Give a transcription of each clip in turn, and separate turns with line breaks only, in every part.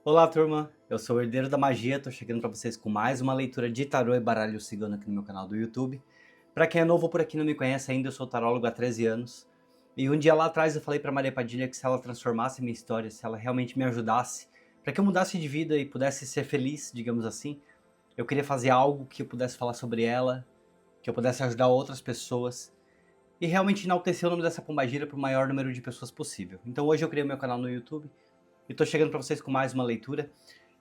Olá, turma! Eu sou o Herdeiro da Magia, tô chegando para vocês com mais uma leitura de tarô e baralho cigano aqui no meu canal do YouTube. Para quem é novo por aqui e não me conhece ainda, eu sou tarólogo há 13 anos. E um dia lá atrás eu falei para Maria Padilha que se ela transformasse a minha história, se ela realmente me ajudasse, para que eu mudasse de vida e pudesse ser feliz, digamos assim, eu queria fazer algo que eu pudesse falar sobre ela, que eu pudesse ajudar outras pessoas e realmente enaltecer o nome dessa pombagira para o maior número de pessoas possível. Então hoje eu criei o meu canal no YouTube e tô chegando para vocês com mais uma leitura.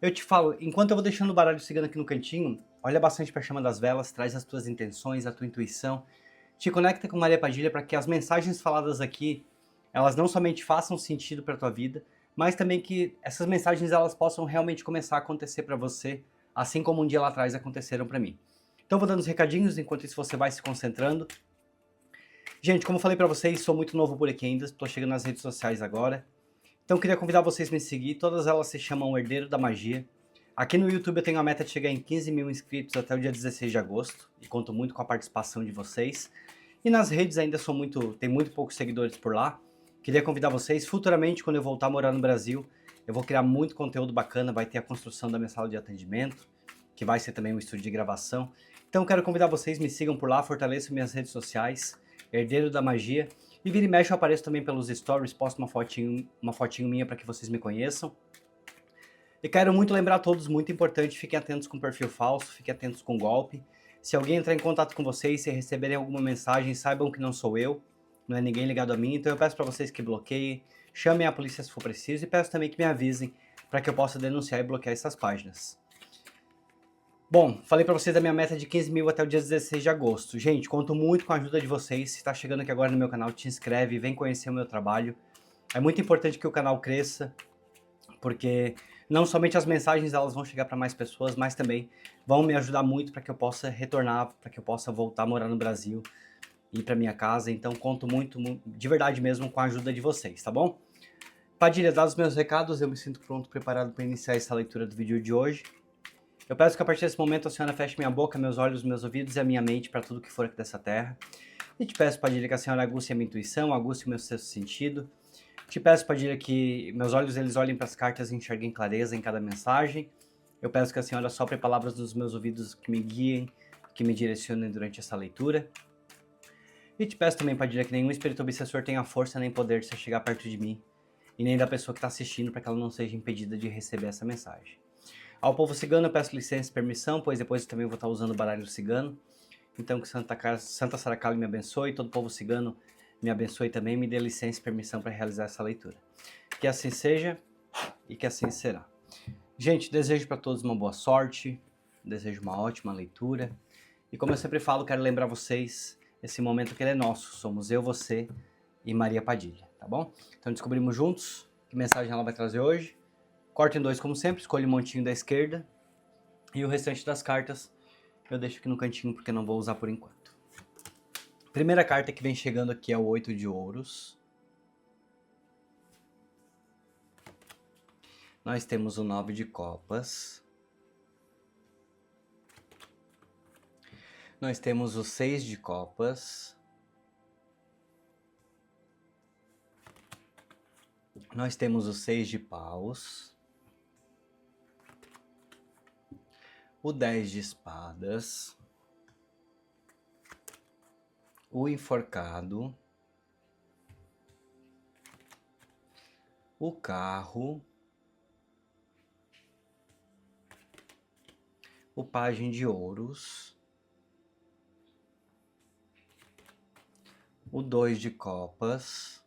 Eu te falo, enquanto eu vou deixando o baralho cigano aqui no cantinho, olha bastante para a chama das velas, traz as tuas intenções, a tua intuição, te conecta com Maria Padilha para que as mensagens faladas aqui, elas não somente façam sentido para tua vida, mas também que essas mensagens elas possam realmente começar a acontecer para você, assim como um dia lá atrás aconteceram para mim. Então vou dando os recadinhos, enquanto isso você vai se concentrando. Gente, como eu falei para vocês, sou muito novo por aqui ainda, estou chegando nas redes sociais agora. Então eu queria convidar vocês a me seguir, todas elas se chamam Herdeiro da Magia. Aqui no YouTube eu tenho a meta de chegar em 15 mil inscritos até o dia 16 de agosto, e conto muito com a participação de vocês. E nas redes ainda tem muito poucos seguidores por lá. Queria convidar vocês, futuramente quando eu voltar a morar no Brasil, eu vou criar muito conteúdo bacana, vai ter a construção da minha sala de atendimento, que vai ser também um estúdio de gravação. Então eu quero convidar vocês, me sigam por lá, fortaleçam minhas redes sociais, Herdeiro da Magia. E vira e mexe eu apareço também pelos stories, posto uma fotinho minha para que vocês me conheçam. E quero muito lembrar a todos, muito importante, fiquem atentos com perfil falso, fiquem atentos com golpe. Se alguém entrar em contato com vocês, se receberem alguma mensagem, saibam que não sou eu, não é ninguém ligado a mim, então eu peço para vocês que bloqueiem, chamem a polícia se for preciso e peço também que me avisem para que eu possa denunciar e bloquear essas páginas. Bom, falei pra vocês da minha meta de 15 mil até o dia 16 de agosto. Gente, conto muito com a ajuda de vocês. Se tá chegando aqui agora no meu canal, te inscreve, vem conhecer o meu trabalho. É muito importante que o canal cresça, porque não somente as mensagens elas vão chegar para mais pessoas, mas também vão me ajudar muito para que eu possa retornar, para que eu possa voltar a morar no Brasil e ir para minha casa. Então conto muito, de verdade mesmo, com a ajuda de vocês, tá bom? Padilha, dados os meus recados, eu me sinto pronto, preparado para iniciar essa leitura do vídeo de hoje. Eu peço que a partir desse momento a senhora feche minha boca, meus olhos, meus ouvidos e a minha mente para tudo que for aqui dessa terra. E te peço, Padilha, que a senhora aguce a minha intuição, aguce o meu sexto sentido. Te peço, Padilha, que meus olhos eles olhem para as cartas e enxerguem clareza em cada mensagem. Eu peço que a senhora sopre palavras nos meus ouvidos que me guiem, que me direcionem durante essa leitura. E te peço também, Padilha, que nenhum espírito obsessor tenha força nem poder de se chegar perto de mim, e nem da pessoa que está assistindo, para que ela não seja impedida de receber essa mensagem. Ao povo cigano eu peço licença e permissão, pois depois eu também vou estar usando o baralho cigano. Então que Santa Saracali me abençoe, todo o povo cigano me abençoe também, me dê licença e permissão para realizar essa leitura. Que assim seja e que assim será. Gente, desejo para todos uma boa sorte, desejo uma ótima leitura. E como eu sempre falo, quero lembrar vocês, esse momento que ele é nosso, somos eu, você e Maria Padilha, tá bom? Então descobrimos juntos que mensagem ela vai trazer hoje. Corta em dois como sempre, escolha o montinho da esquerda e o restante das cartas eu deixo aqui no cantinho porque não vou usar por enquanto. Primeira carta que vem chegando aqui é o 8 de ouros. Nós temos o 9 de copas. Nós temos o 6 de copas. Nós temos o 6 de paus. O 10 de espadas. O enforcado. O carro. O pajem de ouros. O 2 de copas.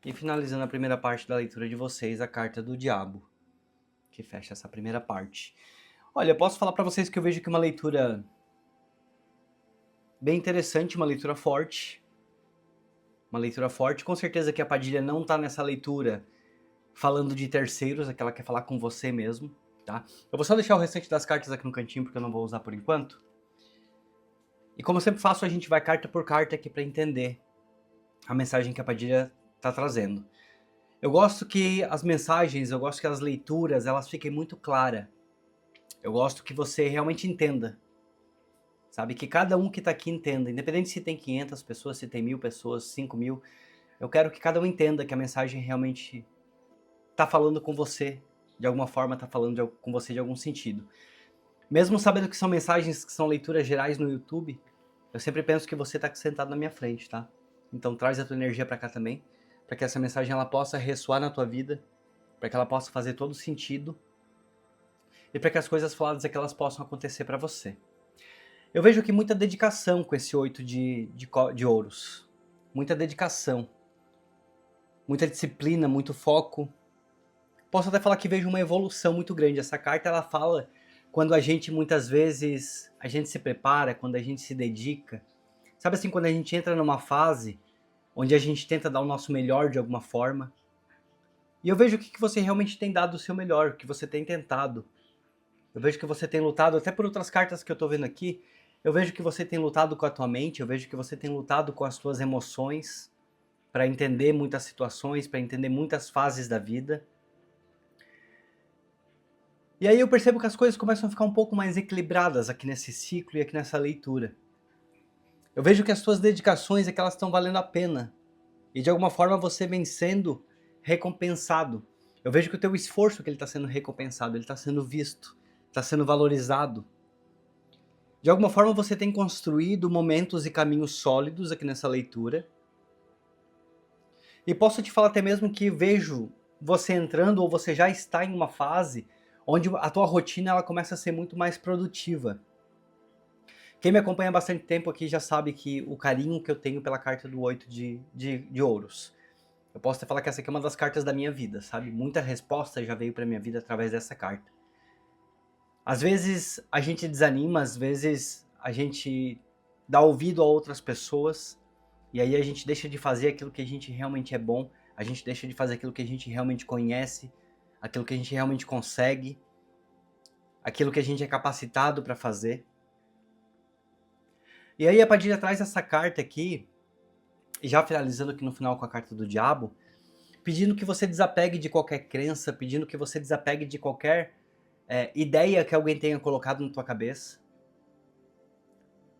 E finalizando a primeira parte da leitura de vocês, a carta do diabo, que fecha essa primeira parte. Olha, eu posso falar para vocês que eu vejo aqui uma leitura bem interessante, uma leitura forte. Uma leitura forte. Com certeza que a Padilha não tá nessa leitura falando de terceiros, é que ela quer falar com você mesmo, tá? Eu vou só deixar o restante das cartas aqui no cantinho, porque eu não vou usar por enquanto. E como eu sempre faço, a gente vai carta por carta aqui para entender a mensagem que a Padilha tá trazendo. Eu gosto que as mensagens, eu gosto que as leituras, elas fiquem muito claras. Eu gosto que você realmente entenda. Sabe? Que cada um que tá aqui entenda. Independente se tem 500 pessoas, se tem 1000 pessoas, 5000. Eu quero que cada um entenda que a mensagem realmente tá falando com você, de alguma forma tá falando com você de algum sentido. Mesmo sabendo que são mensagens que são leituras gerais no YouTube, eu sempre penso que você tá sentado na minha frente, tá? Então traz a tua energia para cá também, para que essa mensagem ela possa ressoar na tua vida, para que ela possa fazer todo sentido e para que as coisas faladas aqui elas possam acontecer para você. Eu vejo aqui muita dedicação com esse 8 de ouros. Muita dedicação. Muita disciplina, muito foco. Posso até falar que vejo uma evolução muito grande. Essa carta ela fala quando a gente muitas vezes a gente se prepara, quando a gente se dedica. Sabe assim, quando a gente entra numa fase onde a gente tenta dar o nosso melhor de alguma forma. E eu vejo que você realmente tem dado o seu melhor, que você tem tentado. Eu vejo que você tem lutado, até por outras cartas que eu tô vendo aqui, eu vejo que você tem lutado com a tua mente, eu vejo que você tem lutado com as tuas emoções, para entender muitas situações, para entender muitas fases da vida. E aí eu percebo que as coisas começam a ficar um pouco mais equilibradas aqui nesse ciclo e aqui nessa leitura. Eu vejo que as tuas dedicações é que elas estão valendo a pena. E de alguma forma você vem sendo recompensado. Eu vejo que o teu esforço que ele está sendo recompensado, ele está sendo visto, está sendo valorizado. De alguma forma você tem construído momentos e caminhos sólidos aqui nessa leitura. E posso te falar até mesmo que vejo você entrando ou você já está em uma fase onde a tua rotina ela começa a ser muito mais produtiva. Quem me acompanha há bastante tempo aqui já sabe que o carinho que eu tenho pela carta do 8 de ouros. Eu posso até falar que essa aqui é uma das cartas da minha vida, sabe? Muita resposta já veio para minha vida através dessa carta. Às vezes a gente desanima, às vezes a gente dá ouvido a outras pessoas e aí a gente deixa de fazer aquilo que a gente realmente é bom, a gente deixa de fazer aquilo que a gente realmente conhece, aquilo que a gente realmente consegue, aquilo que a gente é capacitado para fazer. E aí a Padilha traz essa carta aqui, já finalizando aqui no final com a carta do diabo, pedindo que você desapegue de qualquer crença, pedindo que você desapegue de qualquer ideia que alguém tenha colocado na tua cabeça.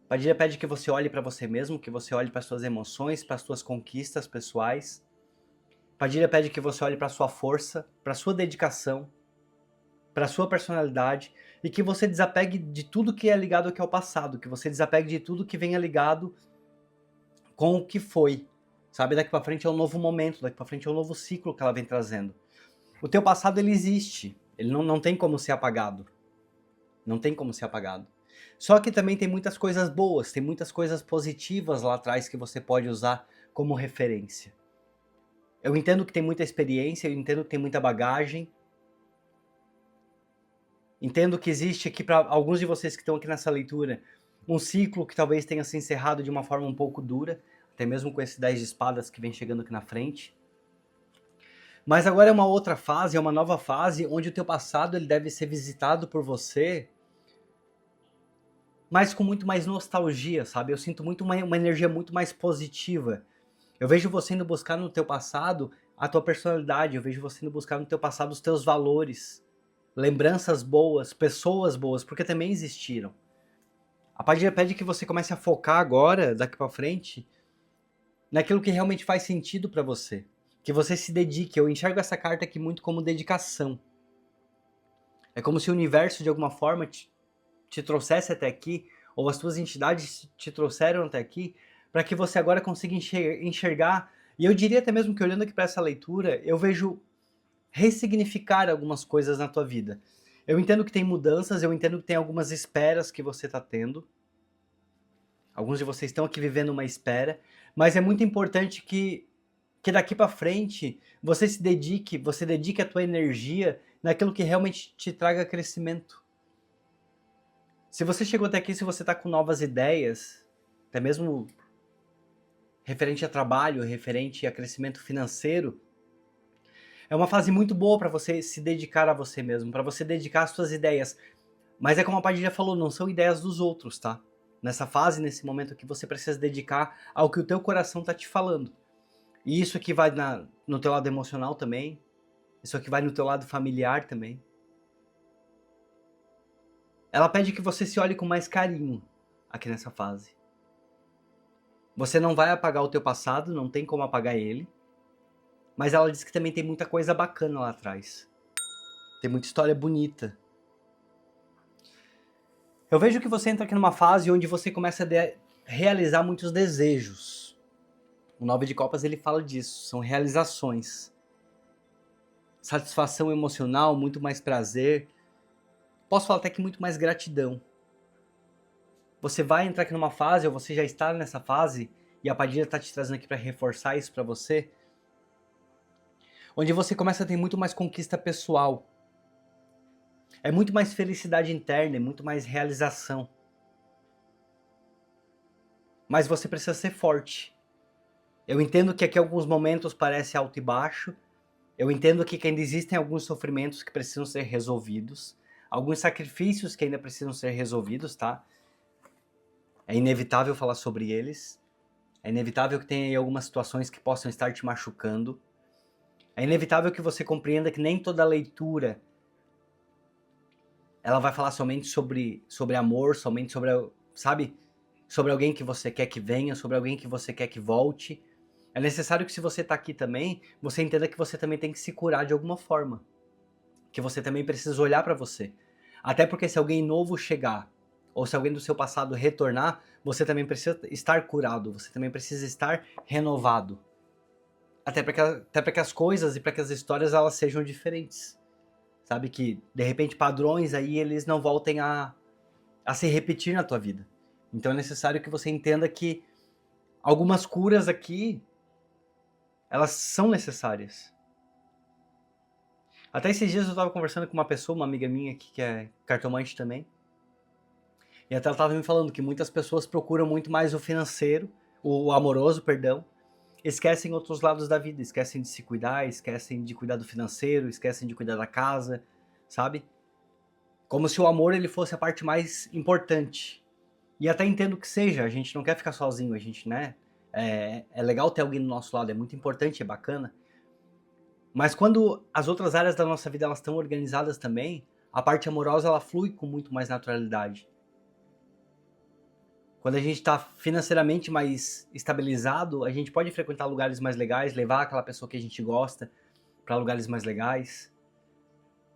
Padilha pede que você olhe para você mesmo, que você olhe para suas emoções, para suas conquistas pessoais. Padilha pede que você olhe para sua força, para sua dedicação, para sua personalidade e que você desapegue de tudo que é ligado aqui ao passado, que você desapegue de tudo que venha ligado com o que foi. Sabe, daqui para frente é um novo momento, daqui para frente é um novo ciclo que ela vem trazendo. O teu passado ele existe, ele não tem como ser apagado. Não tem como ser apagado. Só que também tem muitas coisas boas, tem muitas coisas positivas lá atrás que você pode usar como referência. Eu entendo que tem muita experiência, eu entendo que tem muita bagagem. Entendo que existe aqui, para alguns de vocês que estão aqui nessa leitura, um ciclo que talvez tenha se encerrado de uma forma um pouco dura, até mesmo com esse 10 de espadas que vem chegando aqui na frente. Mas agora é uma outra fase, é uma nova fase, onde o teu passado ele deve ser visitado por você, mas com muito mais nostalgia, sabe? Eu sinto muito uma energia muito mais positiva. Eu vejo você indo buscar no teu passado a tua personalidade, eu vejo você indo buscar no teu passado os teus valores, lembranças boas, pessoas boas, porque também existiram. A Padilha pede que você comece a focar agora, daqui pra frente, naquilo que realmente faz sentido pra você. Que você se dedique. Eu enxergo essa carta aqui muito como dedicação. É como se o universo, de alguma forma, te trouxesse até aqui, ou as tuas entidades te trouxeram até aqui, para que você agora consiga enxergar. E eu diria até mesmo que olhando aqui para essa leitura, eu vejo ressignificar algumas coisas na tua vida. Eu entendo que tem mudanças, eu entendo que tem algumas esperas que você está tendo. Alguns de vocês estão aqui vivendo uma espera, mas é muito importante que daqui para frente você dedique a tua energia naquilo que realmente te traga crescimento. Se você chegou até aqui, se você está com novas ideias, até mesmo referente a trabalho, referente a crescimento financeiro, é uma fase muito boa para você se dedicar a você mesmo, para você dedicar as suas ideias. Mas é como a Padilha falou, não são ideias dos outros, tá? Nessa fase, nesse momento aqui, você precisa dedicar ao que o teu coração tá te falando. E isso aqui vai no teu lado emocional também. Isso aqui vai no teu lado familiar também. Ela pede que você se olhe com mais carinho aqui nessa fase. Você não vai apagar o teu passado, não tem como apagar ele. mas ela diz que também tem muita coisa bacana lá atrás. Tem muita história bonita. Eu vejo que você entra aqui numa fase onde você começa a realizar muitos desejos. O 9 de Copas ele fala disso, são realizações. Satisfação emocional, muito mais prazer. Posso falar até que muito mais gratidão. Você vai entrar aqui numa fase, ou você já está nessa fase, e a Padilha está te trazendo aqui para reforçar isso para você, onde você começa a ter muito mais conquista pessoal. É muito mais felicidade interna, é muito mais realização. Mas você precisa ser forte. Eu entendo que aqui alguns momentos parece alto e baixo. Eu entendo que ainda existem alguns sofrimentos que precisam ser resolvidos. Alguns sacrifícios que ainda precisam ser resolvidos, tá? É inevitável falar sobre eles. É inevitável que tenha aí algumas situações que possam estar te machucando. É inevitável que você compreenda que nem toda leitura ela vai falar somente sobre amor, somente sobre, sabe? Sobre alguém que você quer que venha, sobre alguém que você quer que volte. É necessário que se você tá aqui também, você entenda que você também tem que se curar de alguma forma. Que você também precisa olhar pra você. Até porque se alguém novo chegar, ou se alguém do seu passado retornar, você também precisa estar curado, você também precisa estar renovado. Até para que as coisas e para que as histórias elas sejam diferentes. Sabe, que de repente padrões aí eles não voltem a se repetir na tua vida. Então é necessário que você entenda que algumas curas aqui, elas são necessárias. Até esses dias eu estava conversando com uma pessoa, uma amiga minha aqui, que é cartomante também, e até ela estava me falando que muitas pessoas procuram muito mais o financeiro, o amoroso, perdão, esquecem outros lados da vida, esquecem de se cuidar, esquecem de cuidar do financeiro, esquecem de cuidar da casa, sabe? Como se o amor ele fosse a parte mais importante. E até entendo que seja, a gente não quer ficar sozinho, a gente, né? É legal ter alguém do nosso lado, é muito importante, é bacana. Mas quando as outras áreas da nossa vida elas estão organizadas também, a parte amorosa ela flui com muito mais naturalidade. Quando a gente está financeiramente mais estabilizado, a gente pode frequentar lugares mais legais, levar aquela pessoa que a gente gosta para lugares mais legais.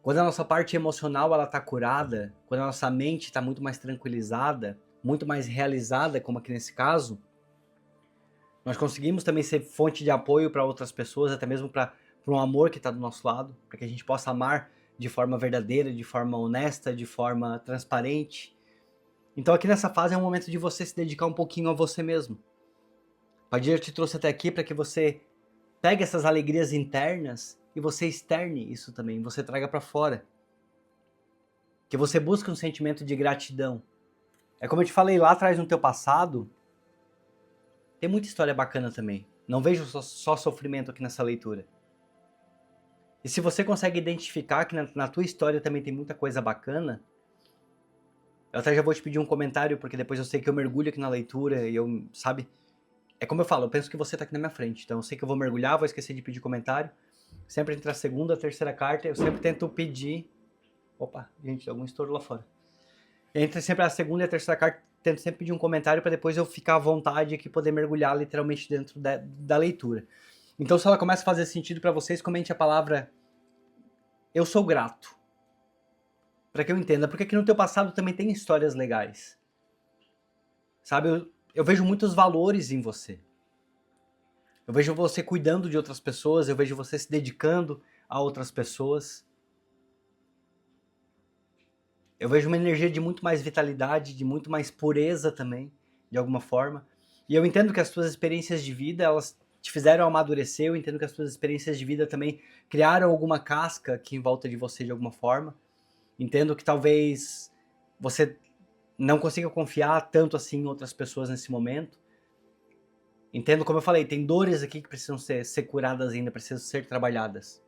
Quando a nossa parte emocional ela está curada, quando a nossa mente está muito mais tranquilizada, muito mais realizada, como aqui nesse caso, nós conseguimos também ser fonte de apoio para outras pessoas, até mesmo para um amor que está do nosso lado, para que a gente possa amar de forma verdadeira, de forma honesta, de forma transparente. Então aqui nessa fase é um momento de você se dedicar um pouquinho a você mesmo. Padilha te trouxe até aqui para que você pegue essas alegrias internas e você externe isso também, você traga para fora. Que você busque um sentimento de gratidão. É como eu te falei lá atrás no teu passado, tem muita história bacana também. Não vejo só sofrimento aqui nessa leitura. E se você consegue identificar que na tua história também tem muita coisa bacana, eu até já vou te pedir um comentário, porque depois eu sei que eu mergulho aqui na leitura e eu, sabe? É como eu falo, eu penso que você tá aqui na minha frente, então eu sei que eu vou mergulhar, vou esquecer de pedir comentário. Sempre entre a segunda e a terceira carta, eu sempre tento pedir... Opa, gente, algum estouro lá fora. Entre sempre a segunda e a terceira carta, tento sempre pedir um comentário para depois eu ficar à vontade aqui poder mergulhar literalmente dentro da leitura. Então, se ela começa a fazer sentido para vocês, comente a palavra eu sou grato. Para que eu entenda, porque aqui no teu passado também tem histórias legais. Sabe, eu vejo muitos valores em você. Eu vejo você cuidando de outras pessoas, eu vejo você se dedicando a outras pessoas. Eu vejo uma energia de muito mais vitalidade, de muito mais pureza também, de alguma forma. E eu entendo que as tuas experiências de vida, elas te fizeram amadurecer, eu entendo que as tuas experiências de vida também criaram alguma casca aqui em volta de você de alguma forma. Entendo que talvez você não consiga confiar tanto assim em outras pessoas nesse momento. Entendo, como eu falei, tem dores aqui que precisam ser curadas ainda, precisam ser trabalhadas.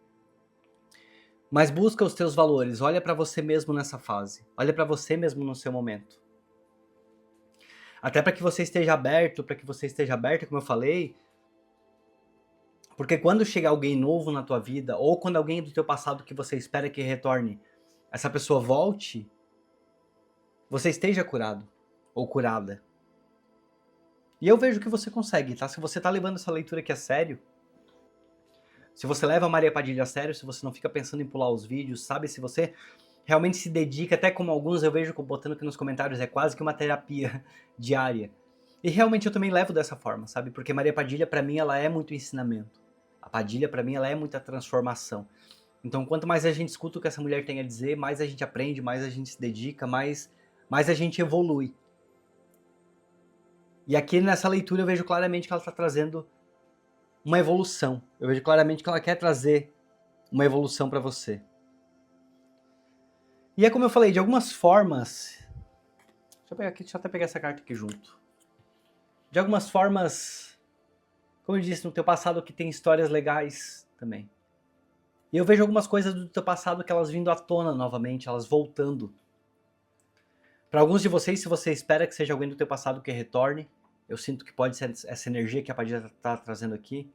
Mas busca os teus valores, olha para você mesmo nessa fase, olha para você mesmo no seu momento. Até para que você esteja aberto, como eu falei, porque quando chegar alguém novo na tua vida, ou quando alguém do teu passado que você espera que retorne, essa pessoa volte, você esteja curado ou curada. E eu vejo que você consegue, tá? Se você tá levando essa leitura aqui a sério, Se você leva a Maria Padilha a sério, se você não fica pensando em pular os vídeos, sabe? Se você realmente se dedica, até como alguns eu vejo botando aqui nos comentários, é quase que uma terapia diária. E realmente eu também levo dessa forma, sabe? Porque Maria Padilha, pra mim, ela é muito ensinamento. A Padilha, pra mim, ela é muita transformação. Então, quanto mais a gente escuta o que essa mulher tem a dizer, mais a gente aprende, mais a gente se dedica, mais a gente evolui. E aqui nessa leitura eu vejo claramente que ela está trazendo uma evolução. Eu vejo claramente que ela quer trazer uma evolução para você. E é como eu falei, de algumas formas... Deixa eu pegar aqui, deixa eu até pegar essa carta aqui junto. De algumas formas, como eu disse, no teu passado que tem histórias legais também. E eu vejo algumas coisas do teu passado que elas vindo à tona novamente, elas voltando. Para alguns de vocês, se você espera que seja alguém do teu passado que retorne, eu sinto que pode ser essa energia que a Padilha está trazendo aqui.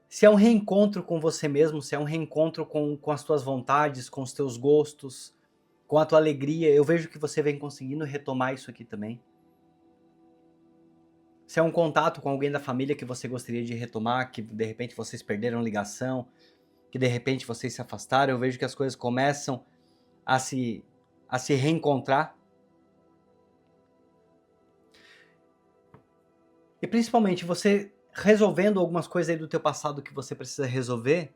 Se é um reencontro com você mesmo, se é um reencontro com as tuas vontades, com os teus gostos, com a tua alegria, eu vejo que você vem conseguindo retomar isso aqui também. Se é um contato com alguém da família que você gostaria de retomar, que de repente vocês perderam ligação, que de repente vocês se afastaram, eu vejo que as coisas começam a se reencontrar. E principalmente você resolvendo algumas coisas aí do teu passado que você precisa resolver,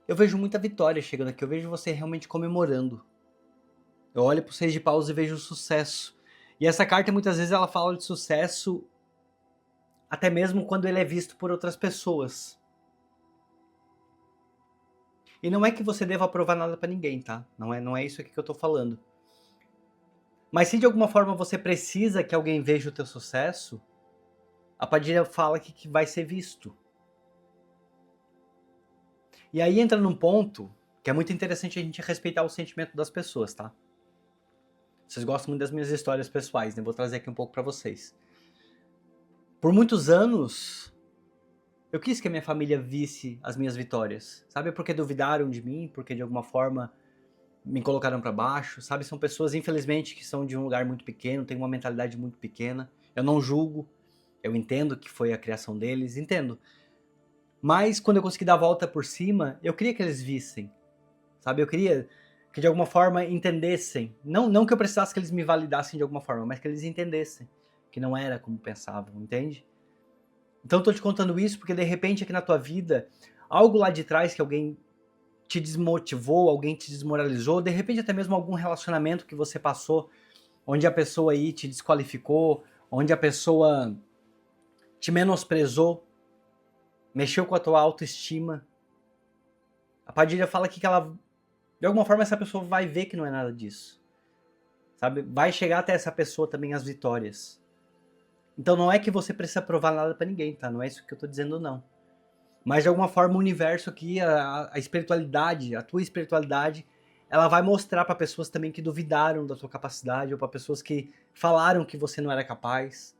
eu vejo muita vitória chegando aqui, eu vejo você realmente comemorando. Eu olho pro 6 de paus e vejo sucesso. E essa carta muitas vezes ela fala de sucesso até mesmo quando ele é visto por outras pessoas. E não é que você deva provar nada pra ninguém, tá? Não é isso aqui que eu tô falando. Mas se de alguma forma você precisa que alguém veja o teu sucesso, a Padilha fala que vai ser visto. E aí entra num ponto que é muito interessante a gente respeitar o sentimento das pessoas, tá? Vocês gostam muito das minhas histórias pessoais, né? Vou trazer aqui um pouco pra vocês. Por muitos anos, eu quis que a minha família visse as minhas vitórias. Sabe? Porque duvidaram de mim, porque de alguma forma me colocaram pra baixo, sabe? São pessoas, infelizmente, que são de um lugar muito pequeno, têm uma mentalidade muito pequena. Eu não julgo, eu entendo que foi a criação deles, entendo. Mas quando eu consegui dar a volta por cima, eu queria que eles vissem, sabe? Eu queria que de alguma forma entendessem. Não que eu precisasse que eles me validassem de alguma forma, mas que eles entendessem que não era como pensavam, entende? Então eu tô te contando isso porque de repente aqui na tua vida, algo lá de trás que alguém te desmotivou, alguém te desmoralizou, de repente até mesmo algum relacionamento que você passou, onde a pessoa aí te desqualificou, onde a pessoa te menosprezou, mexeu com a tua autoestima. A Padilha fala aqui que ela, de alguma forma, essa pessoa vai ver que não é nada disso. Sabe? Vai chegar até essa pessoa também as vitórias. Então não é que você precisa provar nada pra ninguém, tá? Não é isso que eu tô dizendo, não. Mas de alguma forma o universo aqui, a espiritualidade, a tua espiritualidade, ela vai mostrar pra pessoas também que duvidaram da tua capacidade, ou pra pessoas que falaram que você não era capaz,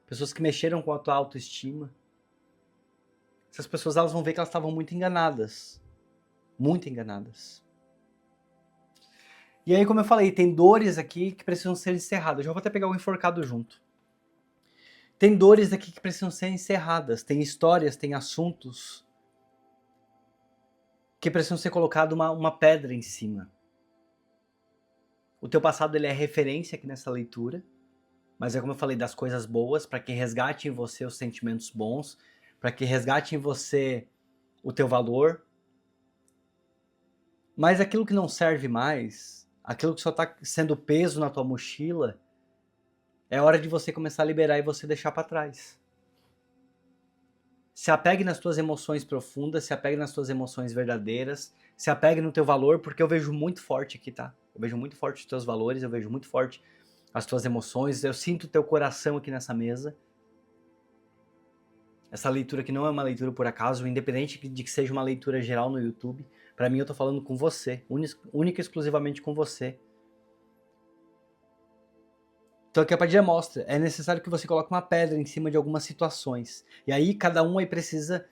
pessoas que mexeram com a tua autoestima. Essas pessoas elas vão ver que elas estavam muito enganadas. Muito enganadas. E aí, como eu falei, tem dores aqui que precisam ser encerradas. Eu já vou até pegar o enforcado junto. Tem dores aqui que precisam ser encerradas. Tem histórias, tem assuntos que precisam ser colocados uma pedra em cima. O teu passado ele é referência aqui nessa leitura. Mas é como eu falei, das coisas boas, para que resgate em você os sentimentos bons, para que resgate em você o teu valor. Mas aquilo que não serve mais, aquilo que só está sendo peso na tua mochila, é hora de você começar a liberar e você deixar para trás. Se apegue nas tuas emoções profundas, se apegue nas tuas emoções verdadeiras, se apegue no teu valor, porque eu vejo muito forte aqui, tá? Eu vejo muito forte os teus valores, eu vejo muito forte as tuas emoções, eu sinto o teu coração aqui nessa mesa. Essa leitura aqui não é uma leitura por acaso, independente de que seja uma leitura geral no YouTube. Pra mim eu tô falando com você, única e exclusivamente com você. Então o que a Padilha mostra, é necessário que você coloque uma pedra em cima de algumas situações. E aí cada um aí precisa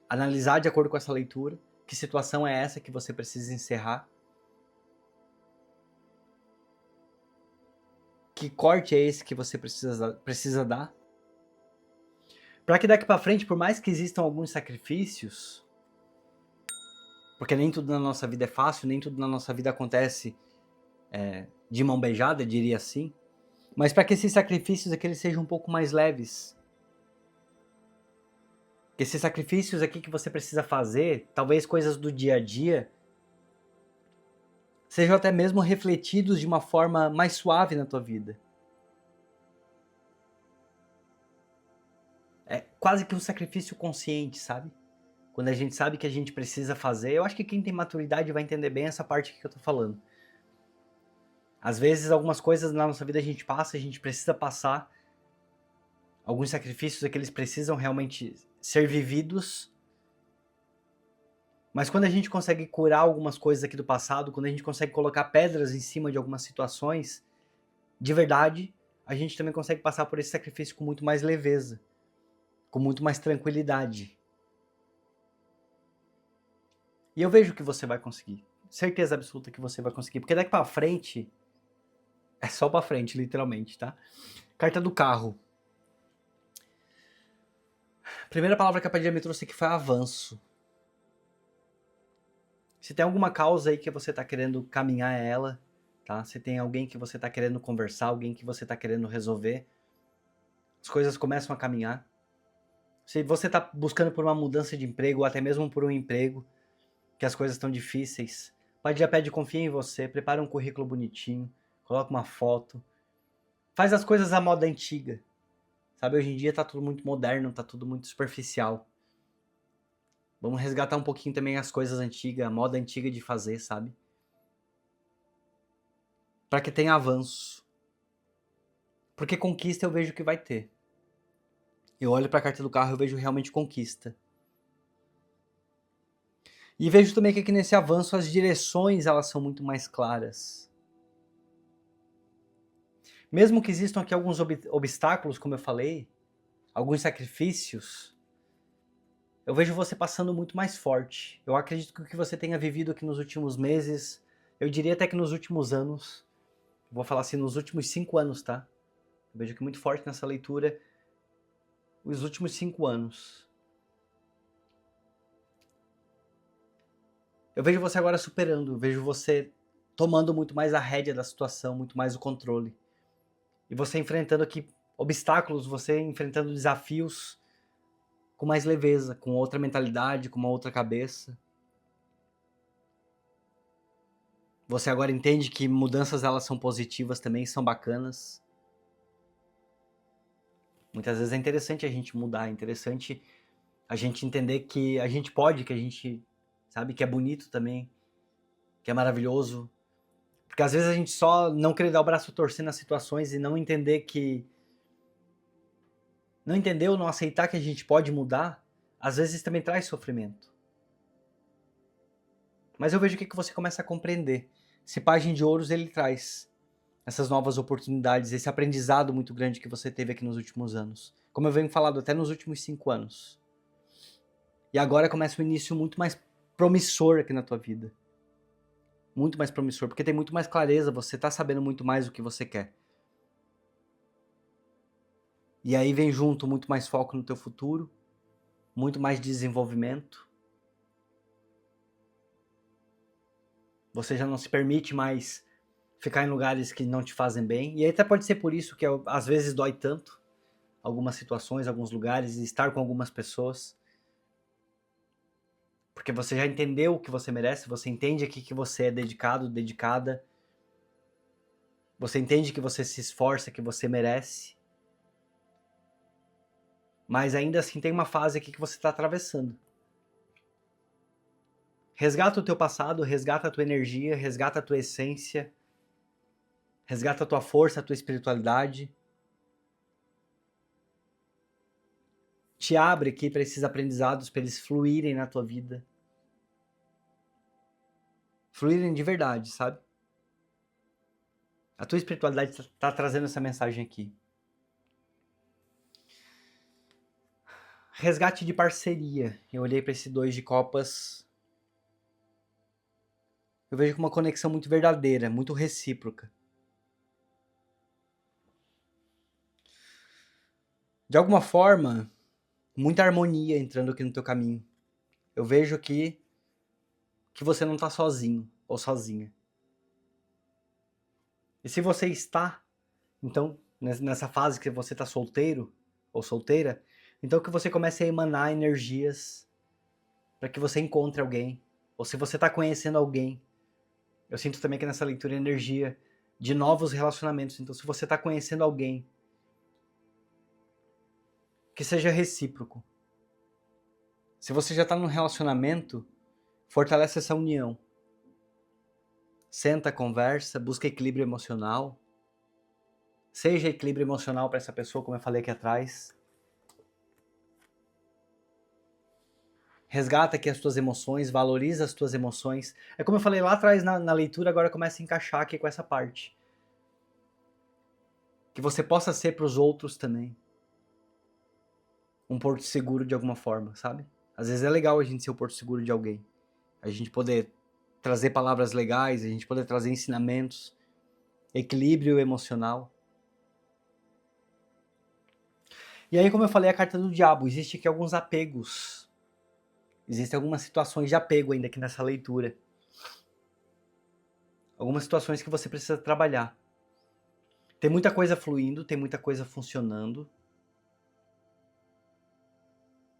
analisar de acordo com essa leitura, que situação é essa que você precisa encerrar. Que corte é esse que você precisa dar. Para que daqui para frente, por mais que existam alguns sacrifícios, porque nem tudo na nossa vida é fácil, nem tudo na nossa vida acontece de mão beijada, diria assim, mas para que esses sacrifícios aqui eles sejam um pouco mais leves. Que esses sacrifícios aqui que você precisa fazer, talvez coisas do dia a dia, sejam até mesmo refletidos de uma forma mais suave na tua vida. É quase que um sacrifício consciente, sabe? Quando a gente sabe que a gente precisa fazer, eu acho que quem tem maturidade vai entender bem essa parte que eu tô falando. Às vezes algumas coisas na nossa vida a gente passa, a gente precisa passar. Alguns sacrifícios é que eles precisam realmente ser vividos. Mas quando a gente consegue curar algumas coisas aqui do passado, quando a gente consegue colocar pedras em cima de algumas situações, de verdade, a gente também consegue passar por esse sacrifício com muito mais leveza, com muito mais tranquilidade. E eu vejo que você vai conseguir. Certeza absoluta que você vai conseguir. Porque daqui pra frente, é só pra frente, literalmente, tá? Carta do carro. A primeira palavra que a Padilha me trouxe aqui foi avanço. Se tem alguma causa aí que você tá querendo caminhar ela, tá? Se tem alguém que você tá querendo conversar, alguém que você tá querendo resolver, as coisas começam a caminhar. Se você tá buscando por uma mudança de emprego, ou até mesmo por um emprego, que as coisas estão difíceis, Padilha pede, confia em você, prepara um currículo bonitinho, coloca uma foto, faz as coisas à moda antiga. Sabe, hoje em dia tá tudo muito moderno, tá tudo muito superficial. Vamos resgatar um pouquinho também as coisas antigas, a moda antiga de fazer, sabe? Para que tenha avanço. Porque conquista eu vejo que vai ter. Eu olho para a carta do carro e eu vejo realmente conquista. E vejo também que aqui nesse avanço as direções elas são muito mais claras. Mesmo que existam aqui alguns obstáculos, como eu falei, alguns sacrifícios, eu vejo você passando muito mais forte. Eu acredito que o que você tenha vivido aqui nos últimos meses, eu diria até que nos últimos anos, vou falar assim, nos últimos 5 anos, tá? Eu vejo que muito forte nessa leitura, os últimos 5 anos. Eu vejo você agora superando, eu vejo você tomando muito mais a rédea da situação, muito mais o controle. E você enfrentando aqui obstáculos, você enfrentando desafios com mais leveza, com outra mentalidade, com uma outra cabeça. Você agora entende que mudanças elas são positivas também, são bacanas. Muitas vezes é interessante a gente mudar, é interessante a gente entender que a gente pode, que a gente sabe que é bonito também, que é maravilhoso. Porque às vezes a gente só não querer dar o braço a torcer nas situações e não entender que... Não entender ou não aceitar que a gente pode mudar, às vezes também traz sofrimento. Mas eu vejo o que você começa a compreender. Esse Página de Ouros, ele traz essas novas oportunidades, esse aprendizado muito grande que você teve aqui nos últimos anos. Como eu venho falando, até nos últimos 5 anos. E agora começa um início muito mais promissor aqui na tua vida. Muito mais promissor, porque tem muito mais clareza, você tá sabendo muito mais o que você quer. E aí vem junto muito mais foco no teu futuro, muito mais desenvolvimento. Você já não se permite mais ficar em lugares que não te fazem bem. E aí até pode ser por isso que às vezes dói tanto algumas situações, alguns lugares, estar com algumas pessoas. Porque você já entendeu o que você merece, você entende aqui que você é dedicado, dedicada. Você entende que você se esforça, que você merece. Mas ainda assim tem uma fase aqui que você está atravessando. Resgata o teu passado, resgata a tua energia, resgata a tua essência, resgata a tua força, a tua espiritualidade. Te abre aqui para esses aprendizados, para eles fluírem na tua vida. Fluírem de verdade, sabe? A tua espiritualidade está trazendo essa mensagem aqui. Resgate de parceria. Eu olhei para esse 2 de copas. Eu vejo com uma conexão muito verdadeira, muito recíproca. De alguma forma, muita harmonia entrando aqui no teu caminho. Eu vejo aqui que você não tá sozinho ou sozinha. E se você está, então, nessa fase que você tá solteiro ou solteira, então que você comece a emanar energias para que você encontre alguém. Ou se você tá conhecendo alguém, eu sinto também que nessa leitura energia de novos relacionamentos. Então, se você tá conhecendo alguém, que seja recíproco. Se você já tá num relacionamento, fortalece essa união. Senta, conversa, busca equilíbrio emocional. Seja equilíbrio emocional para essa pessoa, como eu falei aqui atrás. Resgata aqui as tuas emoções, valoriza as tuas emoções. É como eu falei lá atrás na leitura, agora começa a encaixar aqui com essa parte. Que você possa ser para os outros também um porto seguro de alguma forma, sabe? Às vezes é legal a gente ser o porto seguro de alguém. A gente poder trazer palavras legais, a gente poder trazer ensinamentos, equilíbrio emocional. E aí, como eu falei, a carta do diabo, existe aqui alguns apegos. Existem algumas situações de apego ainda aqui nessa leitura. Algumas situações que você precisa trabalhar. Tem muita coisa fluindo, tem muita coisa funcionando.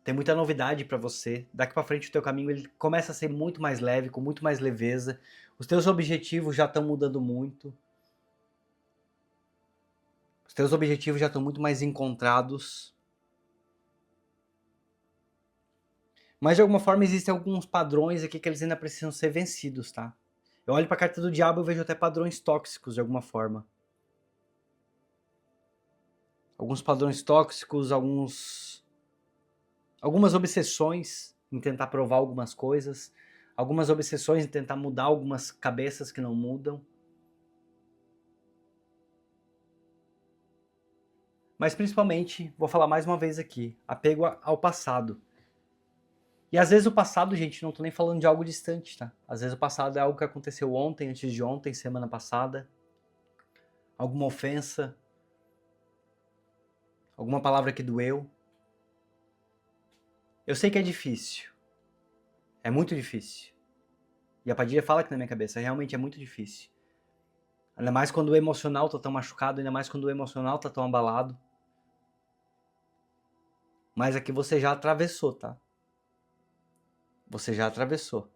Tem muita novidade para você. Daqui para frente o teu caminho ele começa a ser muito mais leve, com muito mais leveza. Os teus objetivos já estão mudando muito. Os teus objetivos já estão muito mais encontrados. Mas de alguma forma existem alguns padrões aqui que eles ainda precisam ser vencidos, tá? Eu olho para a carta do diabo e vejo até padrões tóxicos de alguma forma. Alguns padrões tóxicos, algumas obsessões em tentar provar algumas coisas, algumas obsessões em tentar mudar algumas cabeças que não mudam. Mas principalmente, vou falar mais uma vez aqui, apego ao passado. E às vezes o passado, gente, não tô nem falando de algo distante, tá? Às vezes o passado é algo que aconteceu ontem, antes de ontem, semana passada. Alguma ofensa. Alguma palavra que doeu. Eu sei que é difícil. É muito difícil. E a Padilha fala aqui na minha cabeça, realmente é muito difícil. Ainda mais quando o emocional tá tão machucado, ainda mais quando o emocional tá tão abalado. Mas aqui você já atravessou, tá? Você já atravessou.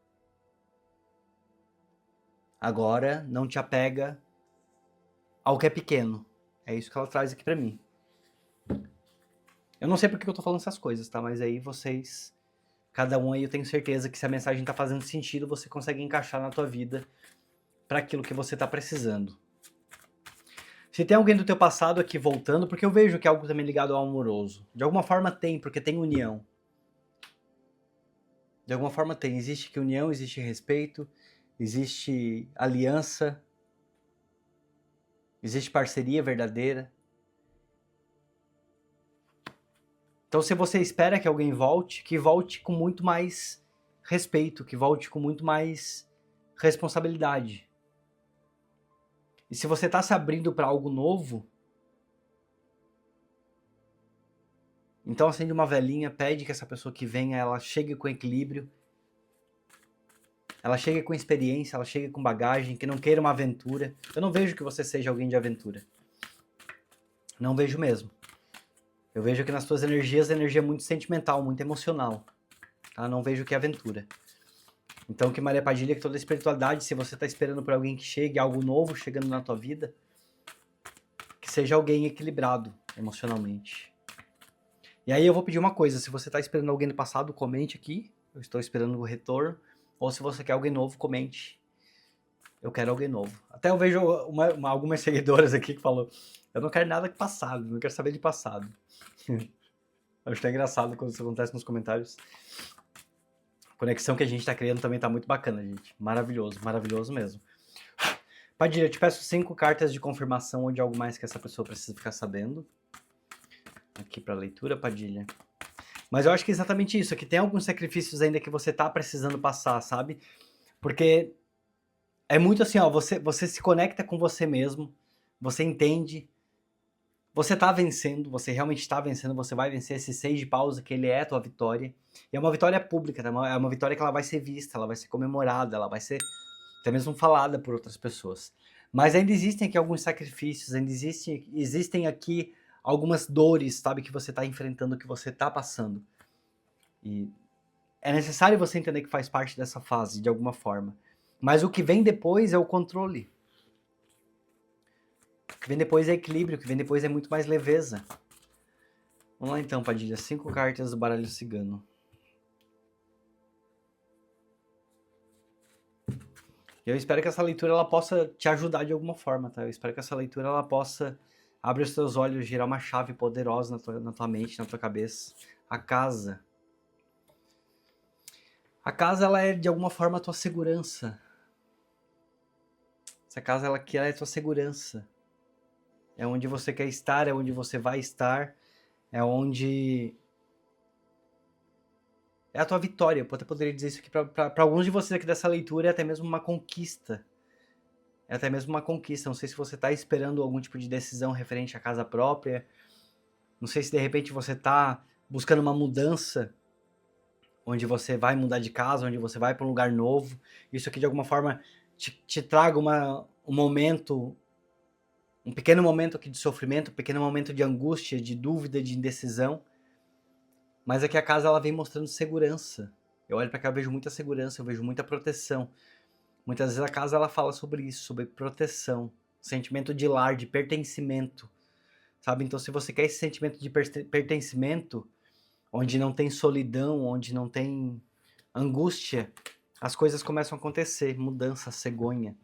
Agora não te apega ao que é pequeno. É isso que ela traz aqui pra mim. Eu não sei porque eu tô falando essas coisas, tá? Mas aí vocês, cada um aí, eu tenho certeza que se a mensagem tá fazendo sentido, você consegue encaixar na tua vida para aquilo que você tá precisando. Se tem alguém do teu passado aqui voltando, porque eu vejo que é algo também ligado ao amoroso. De alguma forma tem, porque tem união. De alguma forma tem. Existe que união, existe respeito, existe aliança, existe parceria verdadeira. Então se você espera que alguém volte, que volte com muito mais respeito, que volte com muito mais responsabilidade. E se você está se abrindo para algo novo, então acende uma velinha, pede que essa pessoa que venha, ela chegue com equilíbrio, ela chegue com experiência, ela chegue com bagagem, que não queira uma aventura. Eu não vejo que você seja alguém de aventura. Não vejo mesmo. Eu vejo que nas tuas energias, a energia é muito sentimental, muito emocional. Tá? Não vejo que é aventura. Então que Maria Padilha, que toda a espiritualidade, se você está esperando por alguém que chegue, algo novo chegando na tua vida, que seja alguém equilibrado emocionalmente. E aí eu vou pedir uma coisa, se você está esperando alguém do passado, comente aqui, eu estou esperando o retorno, ou se você quer alguém novo, comente, eu quero alguém novo. Até eu vejo algumas seguidoras aqui que falam, eu não quero nada com passado, não quero saber de passado. Acho que é engraçado quando isso acontece nos comentários. A conexão que a gente está criando também está muito bacana, gente. Maravilhoso, maravilhoso mesmo. Padilha, eu te peço 5 cartas de confirmação ou de algo mais que essa pessoa precisa ficar sabendo. Aqui para leitura, Padilha. Mas eu acho que é exatamente isso, que tem alguns sacrifícios ainda que você tá precisando passar, sabe? Porque é muito assim, ó, você se conecta com você mesmo, você entende Você tá vencendo, você realmente tá vencendo, você vai vencer esse 6 de paus, que ele é a tua vitória. E é uma vitória pública, tá? É uma vitória que ela vai ser vista, ela vai ser comemorada, ela vai ser até mesmo falada por outras pessoas. Mas ainda existem aqui alguns sacrifícios, ainda existem aqui algumas dores, sabe, que você tá enfrentando, que você tá passando. E é necessário você entender que faz parte dessa fase, de alguma forma. Mas o que vem depois é o controle. O que vem depois é equilíbrio, o que vem depois é muito mais leveza. Vamos lá então, Padilha. 5 cartas do baralho cigano. Eu espero que essa leitura ela possa te ajudar de alguma forma, tá? Eu espero que essa leitura ela possa abrir os teus olhos, girar uma chave poderosa na tua mente, na tua cabeça. A casa. A casa, ela é de alguma forma a tua segurança. Essa casa, ela é a tua segurança. É onde você quer estar, é onde você vai estar, é onde... é a tua vitória. Eu até poderia dizer isso aqui para alguns de vocês aqui dessa leitura, é até mesmo uma conquista. É até mesmo uma conquista. Não sei se você está esperando algum tipo de decisão referente à casa própria. Não sei se de repente você está buscando uma mudança, onde você vai mudar de casa, onde você vai para um lugar novo. Isso aqui de alguma forma te traga um momento, um pequeno momento aqui de sofrimento, um pequeno momento de angústia, de dúvida, de indecisão. Mas aqui a casa ela vem mostrando segurança. Eu olho para cá, eu vejo muita segurança, eu vejo muita proteção. Muitas vezes a casa ela fala sobre isso, sobre proteção, sentimento de lar, de pertencimento, sabe? Então se você quer esse sentimento de pertencimento, onde não tem solidão, onde não tem angústia, as coisas começam a acontecer, mudança, cegonha.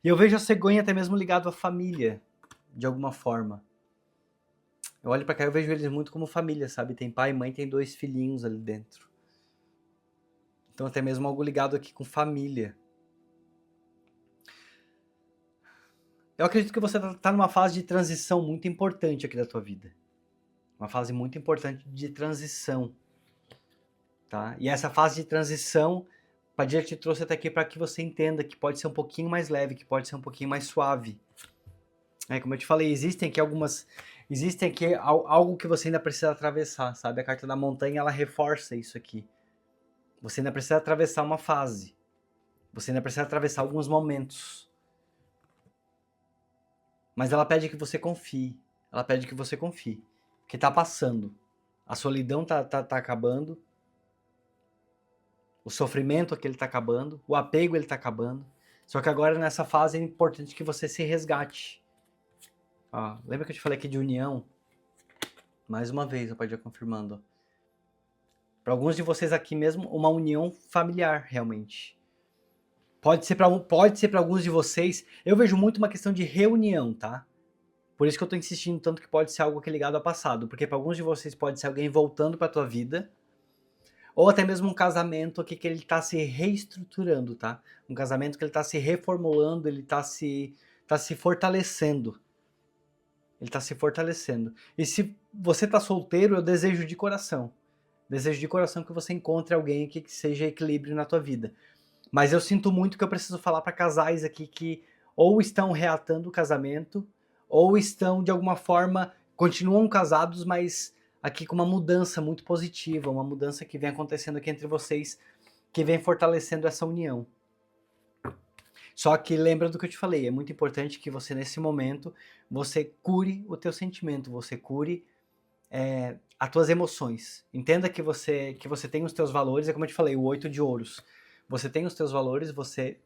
E eu vejo a cegonha até mesmo ligado à família, de alguma forma. Eu olho pra cá e eu vejo eles muito como família, sabe? Tem pai e mãe, tem 2 filhinhos ali dentro. Então até mesmo algo ligado aqui com família. Eu acredito que você tá numa fase de transição muito importante aqui da tua vida. Uma fase muito importante de transição. Tá? E essa fase de transição, Padilha te trouxe até aqui para que você entenda que pode ser um pouquinho mais leve, que pode ser um pouquinho mais suave. Como eu te falei, existem aqui algo que você ainda precisa atravessar, sabe? A carta da montanha, ela reforça isso aqui. Você ainda precisa atravessar uma fase. Você ainda precisa atravessar alguns momentos. Mas ela pede que você confie. Ela pede que você confie. Que tá passando. A solidão tá acabando. O sofrimento aqui ele tá acabando. O apego ele tá acabando. Só que agora nessa fase é importante que você se resgate. Ó, lembra que eu te falei aqui de união? Mais uma vez, eu pode ir confirmando. Para alguns de vocês aqui mesmo, uma união familiar, realmente. Pode ser para alguns de vocês. Eu vejo muito uma questão de reunião, tá? Por isso que eu tô insistindo tanto que pode ser algo que é ligado ao passado. Porque para alguns de vocês pode ser alguém voltando para tua vida. Ou até mesmo um casamento aqui que ele tá se reestruturando, tá? Um casamento que ele tá se reformulando, ele tá se fortalecendo. Ele tá se fortalecendo. E se você tá solteiro, eu desejo de coração. Desejo de coração que você encontre alguém aqui que seja equilíbrio na tua vida. Mas eu sinto muito que eu preciso falar para casais aqui que ou estão reatando o casamento, ou estão de alguma forma, continuam casados, mas aqui com uma mudança muito positiva, uma mudança que vem acontecendo aqui entre vocês, que vem fortalecendo essa união. Só que lembra do que eu te falei, é muito importante que você nesse momento, você cure o teu sentimento, você cure as tuas emoções. Entenda que você tem os teus valores, é como eu te falei, o 8 de ouros. Você tem os teus valores, você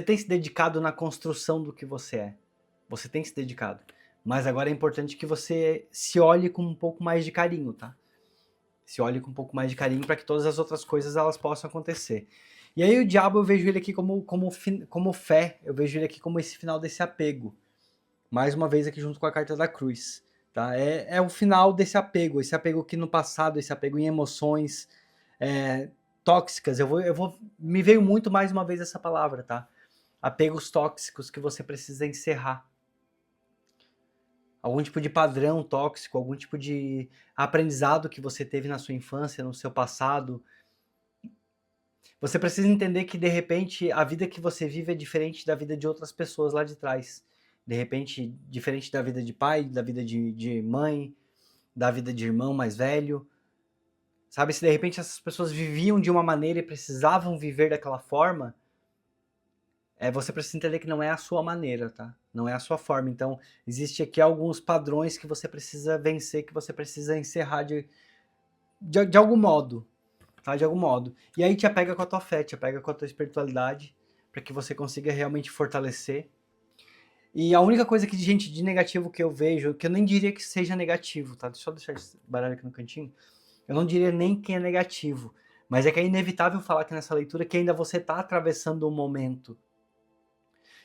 tem se dedicado na construção do que você é. Você tem se dedicado. Mas agora é importante que você se olhe com um pouco mais de carinho, tá? Se olhe com um pouco mais de carinho para que todas as outras coisas elas possam acontecer. E aí o diabo eu vejo ele aqui como fé, eu vejo ele aqui como esse final desse apego. Mais uma vez aqui junto com a carta da cruz. Tá? É o final desse apego, esse apego aqui no passado, esse apego em emoções tóxicas. Me veio muito mais uma vez essa palavra, tá? Apegos tóxicos que você precisa encerrar. Algum tipo de padrão tóxico, algum tipo de aprendizado que você teve na sua infância, no seu passado. Você precisa entender que, de repente, a vida que você vive é diferente da vida de outras pessoas lá de trás. de repente, diferente da vida de pai, da vida de mãe, da vida de irmão mais velho, sabe? Se de repente essas pessoas viviam de uma maneira e precisavam viver daquela forma, você precisa entender que não é a sua maneira, tá? Não é a sua forma. Então, existe aqui alguns padrões que você precisa vencer, que você precisa encerrar de algum modo, tá? De algum modo. E aí te apega com a tua fé, te apega com a tua espiritualidade, para que você consiga realmente fortalecer. E a única coisa que, gente, de negativo que eu vejo, que eu nem diria que seja negativo, tá? Deixa eu deixar esse baralho aqui no cantinho. Eu não diria nem que é negativo, mas é que é inevitável falar que nessa leitura que ainda você está atravessando um momento.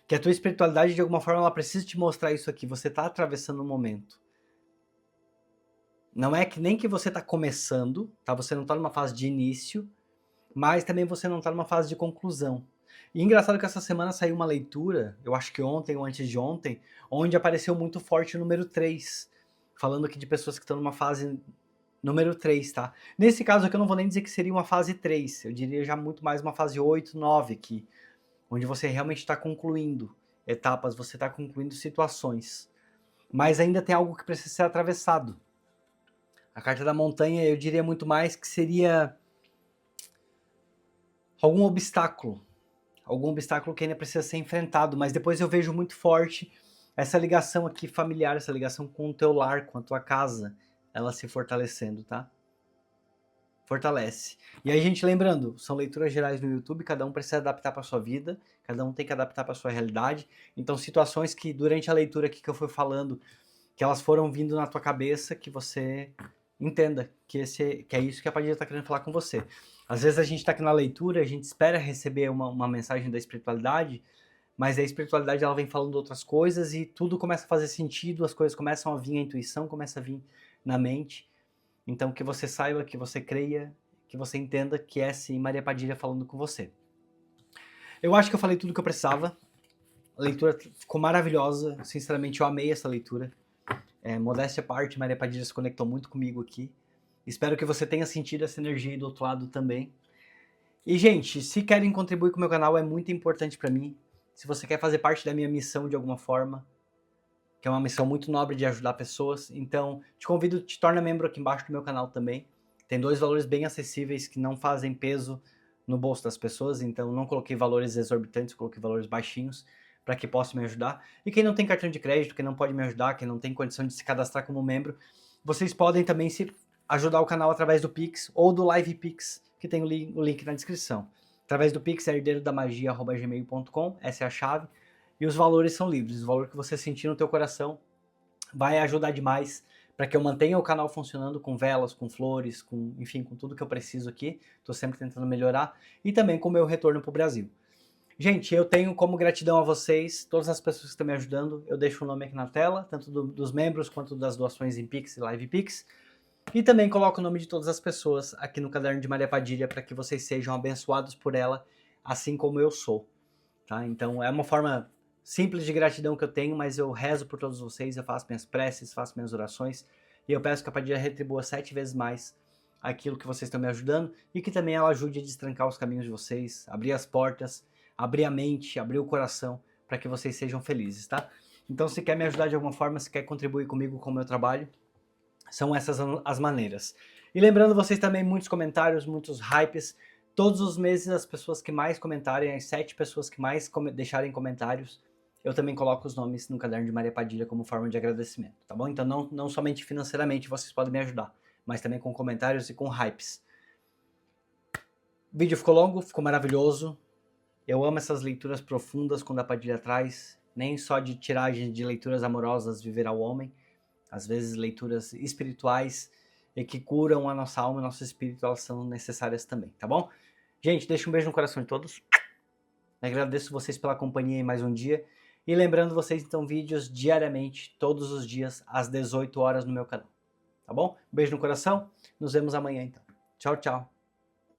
Que a tua espiritualidade, de alguma forma, ela precisa te mostrar isso aqui. Você está atravessando um momento. Não é que nem que você está começando, tá? Você não está numa fase de início, mas também você não está numa fase de conclusão. E engraçado que essa semana saiu uma leitura, eu acho que ontem ou antes de ontem, onde apareceu muito forte o número 3, falando aqui de pessoas que estão numa fase número 3, tá? Nesse caso aqui eu não vou nem dizer que seria uma fase 3, eu diria já muito mais uma fase 8, 9 aqui, onde você realmente está concluindo etapas, você está concluindo situações. Mas ainda tem algo que precisa ser atravessado. A carta da montanha eu diria muito mais que seria algum obstáculo que ainda precisa ser enfrentado, mas depois eu vejo muito forte essa ligação aqui familiar, essa ligação com o teu lar, com a tua casa, ela se fortalecendo, tá? Fortalece. E aí, gente, lembrando, são leituras gerais no YouTube, cada um precisa adaptar para sua vida, cada um tem que adaptar para sua realidade. Então, situações que durante a leitura aqui que eu fui falando, que elas foram vindo na tua cabeça, que você entenda que é isso que a Padilha está querendo falar com você. Às vezes a gente está aqui na leitura, a gente espera receber uma mensagem da espiritualidade, mas a espiritualidade ela vem falando outras coisas e tudo começa a fazer sentido, as coisas começam a vir, a intuição começa a vir na mente. Então que você saiba, que você creia, que você entenda que é sim Maria Padilha falando com você. Eu acho que eu falei tudo que eu precisava. A leitura ficou maravilhosa, sinceramente eu amei essa leitura. Modéstia à parte, Maria Padilha se conectou muito comigo aqui. Espero que você tenha sentido essa energia aí do outro lado também. E, gente, se querem contribuir com o meu canal, é muito importante para mim. Se você quer fazer parte da minha missão de alguma forma, que é uma missão muito nobre de ajudar pessoas, então te convido, te torna membro aqui embaixo do meu canal também. Tem 2 valores bem acessíveis que não fazem peso no bolso das pessoas, então não coloquei valores exorbitantes, coloquei valores baixinhos para que possa me ajudar. E quem não tem cartão de crédito, quem não pode me ajudar, quem não tem condição de se cadastrar como membro, vocês podem também se ajudar o canal através do Pix ou do Live Pix, que tem o link na descrição. Através do Pix é herdeiro-da-magia@gmail.com, essa é a chave. E os valores são livres, o valor que você sentir no teu coração vai ajudar demais para que eu mantenha o canal funcionando com velas, com flores, enfim, com tudo que eu preciso aqui. Estou sempre tentando melhorar e também com o meu retorno para o Brasil. Gente, eu tenho como gratidão a vocês, todas as pessoas que estão me ajudando, eu deixo o nome aqui na tela, tanto dos membros quanto das doações em Pix e Live Pix. E também coloco o nome de todas as pessoas aqui no caderno de Maria Padilha para que vocês sejam abençoados por ela, assim como eu sou. Tá? Então é uma forma simples de gratidão que eu tenho, mas eu rezo por todos vocês, eu faço minhas preces, faço minhas orações, e eu peço que a Padilha retribua 7 vezes mais aquilo que vocês estão me ajudando, e que também ela ajude a destrancar os caminhos de vocês, abrir as portas, abrir a mente, abrir o coração, para que vocês sejam felizes, tá? Então se quer me ajudar de alguma forma, se quer contribuir comigo com o meu trabalho, são essas as maneiras. E lembrando vocês também, muitos comentários, muitos hypes, todos os meses as pessoas que mais comentarem, as 7 pessoas que mais deixarem comentários, eu também coloco os nomes no caderno de Maria Padilha como forma de agradecimento, tá bom? Então não somente financeiramente vocês podem me ajudar, mas também com comentários e com hypes. O vídeo ficou longo, ficou maravilhoso. Eu amo essas leituras profundas quando a Padilha traz, nem só de tiragem de leituras amorosas viverá o homem, às vezes leituras espirituais e que curam a nossa alma e nosso espírito, elas são necessárias também, tá bom? Gente, deixa um beijo no coração de todos. Agradeço vocês pela companhia em mais um dia. E lembrando vocês, então, vídeos diariamente, todos os dias, às 18 horas no meu canal. Tá bom? Um beijo no coração. Nos vemos amanhã, então. Tchau, tchau.